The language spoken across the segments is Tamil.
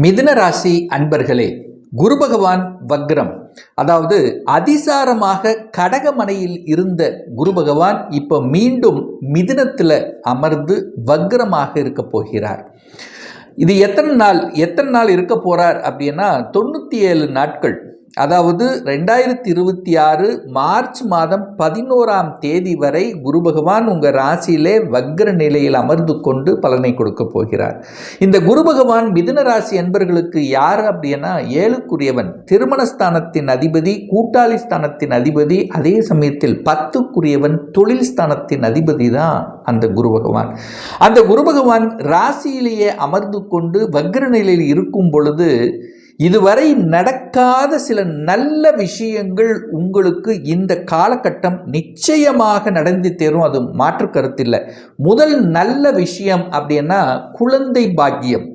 மிதுன ராசி அன்பர்களே, குரு பகவான் வக்ரம், அதாவது அதிசாரமாக கடகமனையில் இருந்த குரு பகவான் இப்போ மீண்டும் மிதுனத்தில் அமர்ந்து வக்ரமாக இருக்க போகிறார். இது எத்தனை நாள் இருக்க போறார் அப்படின்னா 97 நாட்கள். அதாவது 2026 மார்ச் மாதம் 11ஆம் தேதி வரை குரு பகவான் உங்கள் ராசியிலே வக்ர நிலையில் அமர்ந்து கொண்டு பலனை கொடுக்க போகிறார். இந்த குரு பகவான் மிதுன ராசி என்பர்களுக்கு யார் அப்படின்னா 7க்குரியவன், திருமணஸ்தானத்தின் அதிபதி, கூட்டாளி ஸ்தானத்தின் அதிபதி, அதே சமயத்தில் 10க்குரியவன், தொழில் ஸ்தானத்தின் அதிபதி தான் அந்த குரு பகவான். அந்த குரு பகவான் ராசியிலேயே அமர்ந்து கொண்டு வக்ர நிலையில் இருக்கும் பொழுது இதுவரை நடக்காத சில நல்ல விஷயங்கள் உங்களுக்கு இந்த காலகட்டம் நிச்சயமாக நடந்து தேரும். அது மாற்று கருத்தில்லை. முதல் நல்ல விஷயம் அப்படின்னா குழந்தை பாக்கியம்.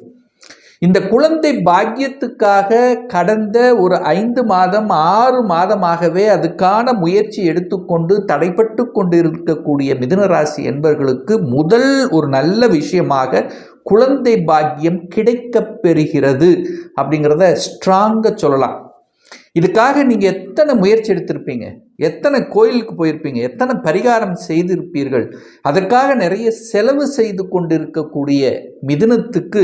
இந்த குழந்தை பாக்கியத்துக்காக கடந்த ஒரு 5 மாதம் 6 மாதமாகவே அதுக்கான முயற்சி எடுத்துக்கொண்டு தடைப்பட்டு கொண்டு இருக்கக்கூடிய மிதுன ராசி என்பவர்களுக்கு முதல் ஒரு நல்ல விஷயமாக குழந்தை பாக்கியம் கிடைக்க பெறுகிறது அப்படிங்கிறத ஸ்ட்ராங்காக சொல்லலாம். இதுக்காக நீங்கள் எத்தனை முயற்சி எடுத்திருப்பீங்க, எத்தனை கோயிலுக்கு போயிருப்பீங்க, எத்தனை பரிகாரம் செய்திருப்பீர்கள். அதற்காக நிறைய செலவு செய்து கொண்டிருக்கக்கூடிய மிதுனத்துக்கு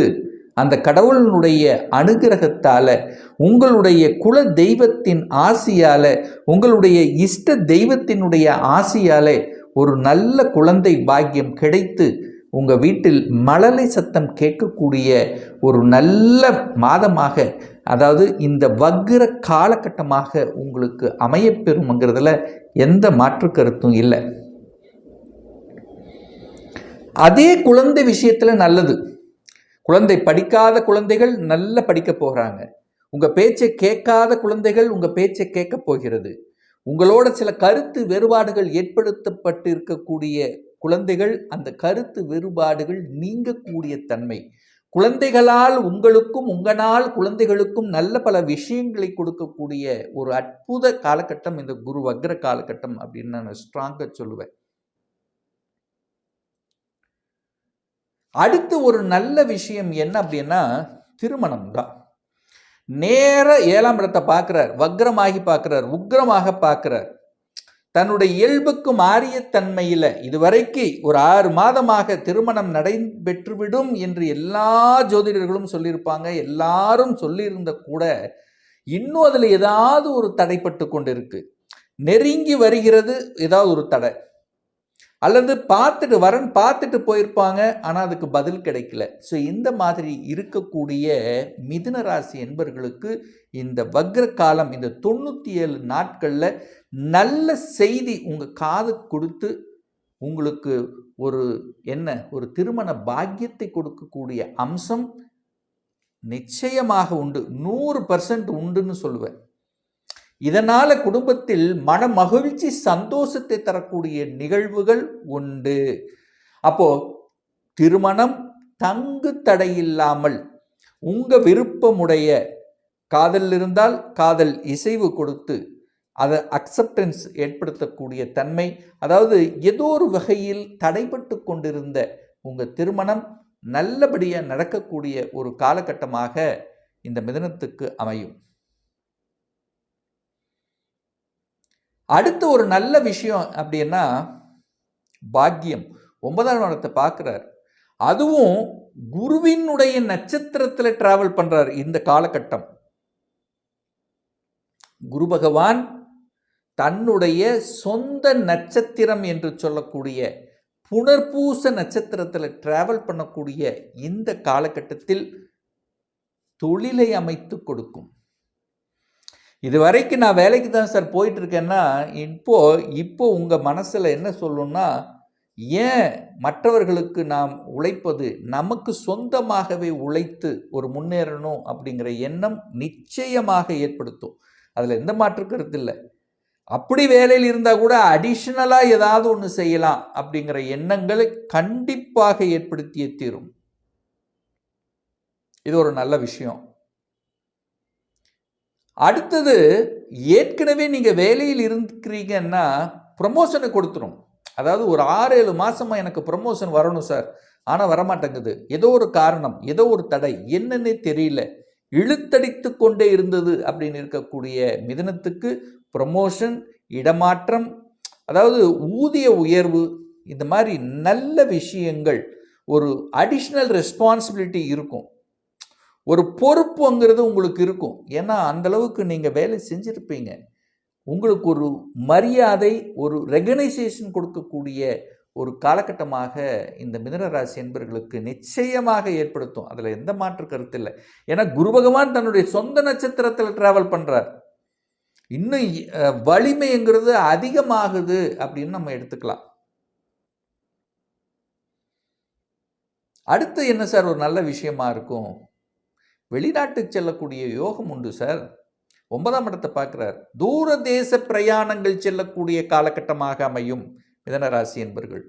அந்த கடவுளினுடைய அனுகிரகத்தால், உங்களுடைய குல தெய்வத்தின் ஆசியால், உங்களுடைய இஷ்ட தெய்வத்தினுடைய ஆசியால் ஒரு நல்ல குழந்தை பாக்கியம் கிடைத்து உங்கள் வீட்டில் மழலை சத்தம் கேட்கக்கூடிய ஒரு நல்ல மாதமாக, அதாவது இந்த வக்ர காலகட்டமாக உங்களுக்கு அமையப்பெறும்ங்கிறதுல எந்த மாற்று கருத்தும் இல்லை. அதே குழந்தை விஷயத்தில் நல்லது. குழந்தை படிக்காத குழந்தைகள் நல்ல படிக்க போகிறாங்க. உங்கள் பேச்சை கேட்காத குழந்தைகள் உங்கள் பேச்சை கேட்க போகிறது. உங்களோட சில கருத்து வேறுபாடுகள் ஏற்படுத்தப்பட்டு இருக்கக்கூடிய குழந்தைகள் அந்த கருத்து வேறுபாடுகள் நீங்கக்கூடிய தன்மை. குழந்தைகளால் உங்களுக்கும் உங்களால் குழந்தைகளுக்கும் நல்ல பல விஷயங்களை கொடுக்கக்கூடிய ஒரு அற்புத காலகட்டம் இந்த குரு வக்ர காலகட்டம் அப்படின்னு நான் ஸ்ட்ராங்காக சொல்லுவேன். அடுத்து ஒரு நல்ல விஷயம் என்ன அப்படின்னா திருமணம் தான். நேர 7ஆம் இடத்தை பார்க்கிறார், வக்ரமாகி பார்க்கிறார், உக்ரமாக பார்க்கிறார். தன்னுடைய இயல்புக்கு மாறிய தன்மையில் இதுவரைக்கும் ஒரு 6 மாதமாக திருமணம் நடைபெற்றுவிடும் என்று எல்லா ஜோதிடர்களும் சொல்லியிருப்பாங்க. எல்லாரும் சொல்லியிருந்த கூட இன்னும் அதில் ஏதாவது ஒரு தடைப்பட்டு கொண்டு இருக்கு. நெருங்கி வருகிறது ஏதாவது ஒரு தடை, அல்லது பார்த்துட்டு போயிருப்பாங்க, ஆனால் அதுக்கு பதில் கிடைக்கல. ஸோ இந்த மாதிரி இருக்கக்கூடிய மிதுன ராசி என்பவர்களுக்கு இந்த வக்ர காலம், இந்த 97 நாட்களில் நல்ல செய்தி உங்கள் காது கொடுத்து உங்களுக்கு ஒரு திருமண பாக்கியத்தை கொடுக்கக்கூடிய அம்சம் நிச்சயமாக உண்டு. 100% உண்டுன்னு சொல்லுவேன். இதனால் குடும்பத்தில் மன மகிழ்ச்சி சந்தோஷத்தை தரக்கூடிய நிகழ்வுகள் உண்டு. அப்போ திருமணம் தங்கு தடையில்லாமல் உங்கள் விருப்பமுடைய காதல் இருந்தால் காதல் இசைவு கொடுத்து அதை அக்செப்டன்ஸ் ஏற்படுத்தக்கூடிய தன்மை, அதாவது ஏதோ ஒரு வகையில் தடைப்பட்டு கொண்டிருந்த உங்கள் திருமணம் நல்லபடியாக நடக்கக்கூடிய ஒரு காலகட்டமாக இந்த மிதுனத்துக்கு அமையும். அடுத்த ஒரு நல்ல விஷயம் அப்படின்னா பாக்கியம். 9ஆம் இடத்தை பார்க்குறார். அதுவும் குருவினுடைய நட்சத்திரத்தில் டிராவல் பண்ணுறார். இந்த காலகட்டம் குரு பகவான் தன்னுடைய சொந்த நட்சத்திரம் என்று சொல்லக்கூடிய புனர்பூச நட்சத்திரத்தில் டிராவல் பண்ணக்கூடிய இந்த காலகட்டத்தில் தொழிலை அமைத்து கொடுக்கும். இதுவரைக்கும் நான் வேலைக்கு தான் சார் போயிட்டு இருக்கேன்னா இப்போ உங்கள் மனசில் என்ன சொல்லணும்னா, ஏன் மற்றவர்களுக்கு நாம் உழைப்பது, நமக்கு சொந்தமாகவே உழைத்து ஒரு முன்னேறணும் அப்படிங்கிற எண்ணம் நிச்சயமாக ஏற்படுத்தும். அதில் எந்த மாற்று கருத்து இல்லை. அப்படி வேலையில் இருந்தால் கூட அடிஷ்னலாக ஏதாவது ஒன்று செய்யலாம் அப்படிங்கிற எண்ணங்களை கண்டிப்பாக ஏற்படுத்தியே தீரும். இது ஒரு நல்ல விஷயம். அடுத்தது, ஏற்கனவே நீங்கள் வேலையில் இருக்கிறீங்கன்னா ப்ரமோஷனை கொடுத்துரும். அதாவது ஒரு 6-7 மாதமாக எனக்கு ப்ரமோஷன் வரணும் சார், ஆனால் வரமாட்டேங்குது. ஏதோ ஒரு காரணம், ஏதோ ஒரு தடை, என்னன்னே தெரியல. இழுத்தடித்து கொண்டே இருந்தது அப்படின்னு இருக்கக்கூடிய மிதுனத்துக்கு ப்ரமோஷன், இடமாற்றம், அதாவது ஊதிய உயர்வு, இந்த மாதிரி நல்ல விஷயங்கள், ஒரு அடிஷ்னல் ரெஸ்பான்சிபிலிட்டி இருக்கும், ஒரு பொறுப்புங்கிறது உங்களுக்கு இருக்கும். ஏன்னா அந்தளவுக்கு நீங்கள் வேலை செஞ்சுருப்பீங்க. உங்களுக்கு ஒரு மரியாதை, ஒரு ரெகனைசேஷன் கொடுக்கக்கூடிய ஒரு காலகட்டமாக இந்த மிதுன ராசி என்பர்களுக்கு நிச்சயமாக ஏற்படுத்தும். அதில் எந்த மாற்று கருத்து இல்லை. ஏன்னா குரு பகவான் தன்னுடைய சொந்த நட்சத்திரத்தில் டிராவல் பண்ணுறார். இன்னும் வலிமைங்கிறது அதிகமாகுது அப்படின்னு நம்ம எடுத்துக்கலாம். அடுத்து என்ன சார் ஒரு நல்ல விஷயமா இருக்கும்? வெளிநாட்டுக்கு செல்லக்கூடிய யோகம் உண்டு சார். 9ஆம் இடத்தை பார்க்குறார். தூர தேச பிரயாணங்கள் செல்லக்கூடிய காலகட்டமாக அமையும் மிதுன ராசி என்பர்கள்.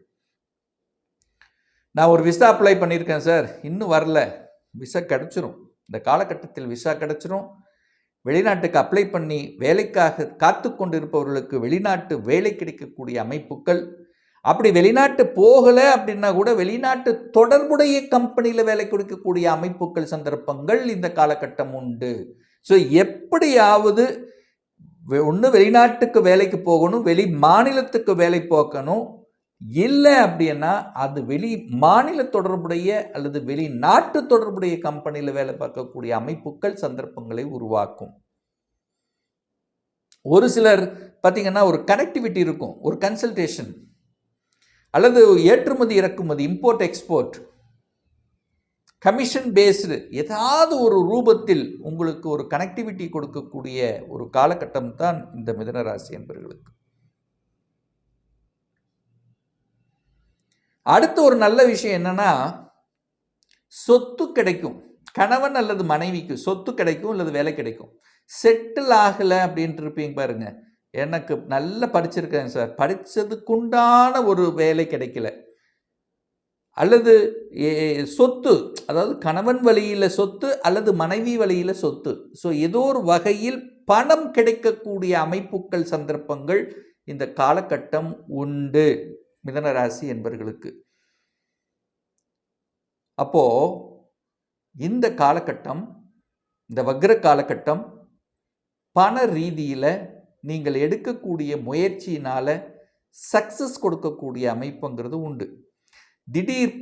நான் ஒரு விசா அப்ளை பண்ணியிருக்கேன் சார், இன்னும் வரல. விசா கிடச்சிரும். இந்த காலகட்டத்தில் விசா கிடச்சிரும். வெளிநாட்டுக்கு அப்ளை பண்ணி வேலைக்காக காத்து கொண்டிருப்பவர்களுக்கு வெளிநாட்டு வேலை கிடைக்கக்கூடிய அமைப்புகள், அப்படி வெளிநாட்டு போகலை அப்படின்னா கூட வெளிநாட்டு தொடர்புடைய கம்பெனியில் வேலை கொடுக்கக்கூடிய அமைப்புகள், சந்தர்ப்பங்கள் இந்த காலகட்டம் உண்டு. ஸோ எப்படியாவது ஒன்று வெளிநாட்டுக்கு வேலைக்கு போகணும், வெளி மாநிலத்துக்கு வேலை போக்கணும், இல்லை அப்படின்னா அது வெளி மாநில தொடர்புடைய அல்லது வெளிநாட்டு தொடர்புடைய கம்பெனியில் வேலை பார்க்கக்கூடிய அமைப்புகள், சந்தர்ப்பங்களை உருவாக்கும். ஒரு சிலர் பார்த்தீங்கன்னா ஒரு கனெக்டிவிட்டி இருக்கும், ஒரு கன்சல்டேஷன் அல்லது ஏற்றுமதி இறக்குமதி, இம்போர்ட் எக்ஸ்போர்ட், கமிஷன் பேஸ்டு ஏதாவது ஒரு ரூபத்தில் உங்களுக்கு ஒரு கனெக்டிவிட்டி கொடுக்கக்கூடிய ஒரு காலகட்டம் தான் இந்த மிதுன ராசி என்பவர்களுக்கு. அடுத்த ஒரு நல்ல விஷயம் என்னன்னா, சொத்து கிடைக்கும். கணவன் அல்லது மனைவிக்கு சொத்து கிடைக்கும் அல்லது வேலை கிடைக்கும். செட்டில் ஆகலை அப்படின்ட்டு இருப்பீங்க பாருங்க, எனக்கு நல்லா படிச்சிருக்கேன் சார், படித்ததுக்குண்டான ஒரு வேலை கிடைக்கல, அல்லது சொத்து, அதாவது கணவன் வழியில் சொத்து அல்லது மனைவி வழியில் சொத்து, ஸோ ஏதோ ஒரு வகையில் பணம் கிடைக்கக்கூடிய அமைப்புகள், சந்தர்ப்பங்கள் இந்த காலகட்டம் உண்டு மிதுன ராசி என்பவர்களுக்கு. அப்போ இந்த காலகட்டம், இந்த வக்ர காலகட்டம், பண ரீதியில் நீங்கள் எடுக்கக்கூடிய முயற்சியினால் சக்ஸஸ் கொடுக்கக்கூடிய அமைப்புங்கிறது உண்டு. திடீர்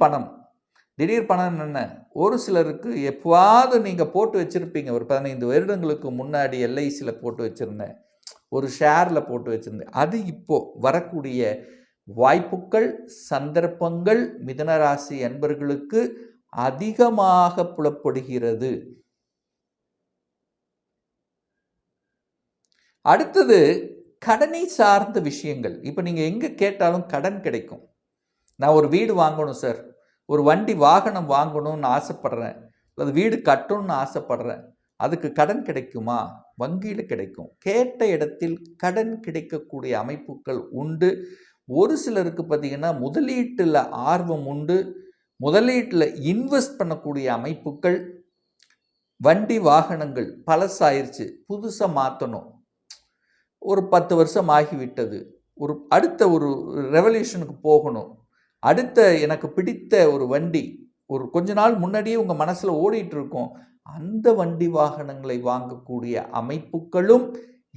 பணம் என்ன, ஒரு சிலருக்கு எப்போவாவது நீங்கள் போட்டு வச்சுருப்பீங்க. ஒரு 15 வருடங்களுக்கு முன்னாடி எல்ஐசியில் போட்டு வச்சுருந்தேன், ஒரு ஷேரில் போட்டு வச்சுருந்தேன், அது இப்போது வரக்கூடிய வாய்ப்புகள், சந்தர்ப்பங்கள் மிதுன ராசி அன்பர்களுக்கு அதிகமாக புலப்படுகிறது. அடுத்தது கடனை சார்ந்த விஷயங்கள். இப்போ நீங்கள் எங்கே கேட்டாலும் கடன் கிடைக்கும். நான் ஒரு வீடு வாங்கணும் சார், ஒரு வண்டி வாகனம் வாங்கணும்னு ஆசைப்படுறேன், அல்லது வீடு கட்டணும்னு ஆசைப்படுறேன், அதுக்கு கடன் கிடைக்குமா? வங்கியில் கிடைக்கும். கேட்ட இடத்தில் கடன் கிடைக்கக்கூடிய அமைப்புகள் உண்டு. ஒரு சிலருக்கு பார்த்திங்கன்னா முதலீட்டில் ஆர்வம் உண்டு, முதலீட்டில் இன்வெஸ்ட் பண்ணக்கூடிய அமைப்புகள். வண்டி வாகனங்கள் பழசாயிருச்சு, புதுசாக மாற்றணும், ஒரு 10 வருஷம் ஆகிவிட்டது, ஒரு அடுத்த ஒரு ரெவல்யூஷனுக்கு போகணும், அடுத்த எனக்கு பிடித்த ஒரு வண்டி ஒரு கொஞ்ச நாள் முன்னாடியே உங்கள் மனசில் ஓடிட்டு இருக்கும், அந்த வண்டி வாகனங்களை வாங்கக்கூடிய அமைப்புகளும்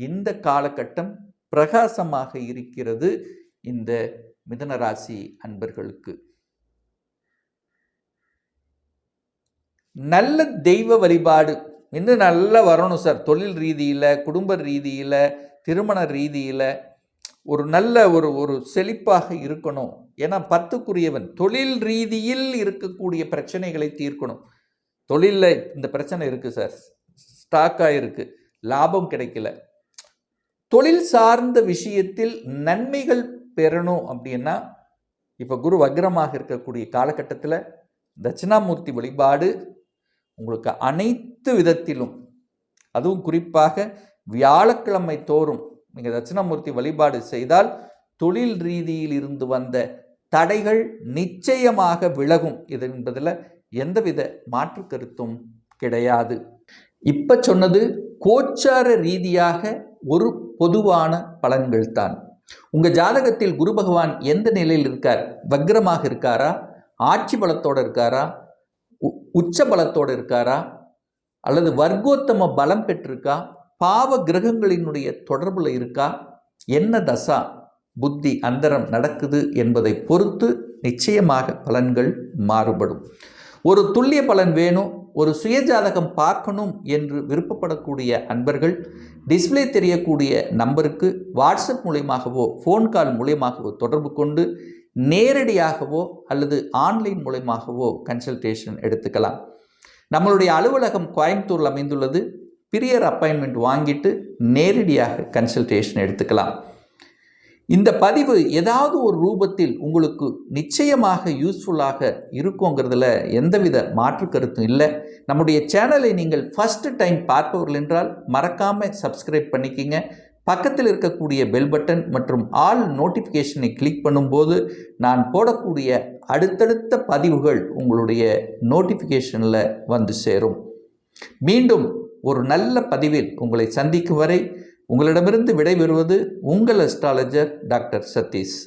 இந்த காலகட்டம் பிரகாசமாக இருக்கிறது இந்த மிதுன ராசி அன்பர்களுக்கு. நல்ல தெய்வ வழிபாடு இன்னும் நல்லா வரணும் சார். தொழில் ரீதியில், குடும்ப ரீதியில், திருமண ரீதியில் ஒரு நல்ல ஒரு செழிப்பாக இருக்கணும். ஏன்னா 10க்குரியவன் தொழில் ரீதியில் இருக்கக்கூடிய பிரச்சனைகளை தீர்க்கணும். தொழிலில் இந்த பிரச்சனை இருக்குது சார், ஸ்டாக்காக இருக்குது, லாபம் கிடைக்கல, தொழில் சார்ந்த விஷயத்தில் நன்மைகள் பெறணும் அப்படின்னா இப்போ குரு வக்ரமாக இருக்கக்கூடிய காலகட்டத்தில் தட்சிணாமூர்த்தி வழிபாடு உங்களுக்கு அனைத்து விதத்திலும், அதுவும் குறிப்பாக வியாழக்கிழமை தோறும் நீங்கள் தட்சிணாமூர்த்தி வழிபாடு செய்தால் தொழில் ரீதியில் இருந்து வந்த தடைகள் நிச்சயமாக விலகும். இது என்பதில் எந்தவித மாற்று கருத்தும் கிடையாது. இப்போ சொன்னது கோச்சார ரீதியாக ஒரு பொதுவான பலன்கள் தான். உங்கள் ஜாதகத்தில் குரு பகவான் எந்த நிலையில் இருக்கார்? வக்ரமாக இருக்காரா, ஆட்சி பலத்தோடு இருக்காரா, உச்ச பலத்தோடு இருக்காரா, அல்லது வர்க்கோத்தம பலம் பெற்றிருக்கா, பாவ கிரகங்களினுடைய தொடர்பில் இருக்கா, என்ன தசா புத்தி அந்தரம் நடக்குது என்பதை பொறுத்து நிச்சயமாக பலன்கள் மாறுபடும். ஒரு துல்லிய பலன் வேணும், ஒரு சுயஜாதகம் பார்க்கணும் என்று விருப்பப்படக்கூடிய அன்பர்கள் டிஸ்பிளே தெரியக்கூடிய நம்பருக்கு வாட்ஸ்அப் மூலமாகவோ ஃபோன் கால் மூலமாகவோ தொடர்பு கொண்டு நேரடியாகவோ அல்லது ஆன்லைன் மூலமாகவோ கன்சல்டேஷன் எடுத்துக்கலாம். நம்மளுடைய அலுவலகம் கோயம்புத்தூரில் அமைந்துள்ளது. பிரியர் அப்பாயின்மெண்ட் வாங்கிட்டு நேரடியாக கன்சல்டேஷன் எடுத்துக்கலாம். இந்த பதிவு ஏதாவது ஒரு ரூபத்தில் உங்களுக்கு நிச்சயமாக யூஸ்ஃபுல்லாக இருக்குங்கிறதுல எந்தவித மாற்று கருத்தும் இல்லை. நம்முடைய சேனலை நீங்கள் ஃபஸ்ட்டு டைம் பார்ப்பவர்கள் என்றால் மறக்காமல் சப்ஸ்கிரைப் பண்ணிக்கிங்க. பக்கத்தில் இருக்கக்கூடிய பெல் பட்டன் மற்றும் ஆல் நோட்டிஃபிகேஷனை கிளிக் பண்ணும்போது நான் போடக்கூடிய அடுத்தடுத்த பதிவுகள் உங்களுடைய நோட்டிஃபிகேஷனில் வந்து சேரும். மீண்டும் ஒரு நல்ல பதிவில் உங்களை சந்திக்கும் வரை உங்களிடமிருந்து விடைபெறுவது உங்கள் அஸ்ட்ராலஜர் டாக்டர் சதீஷ்.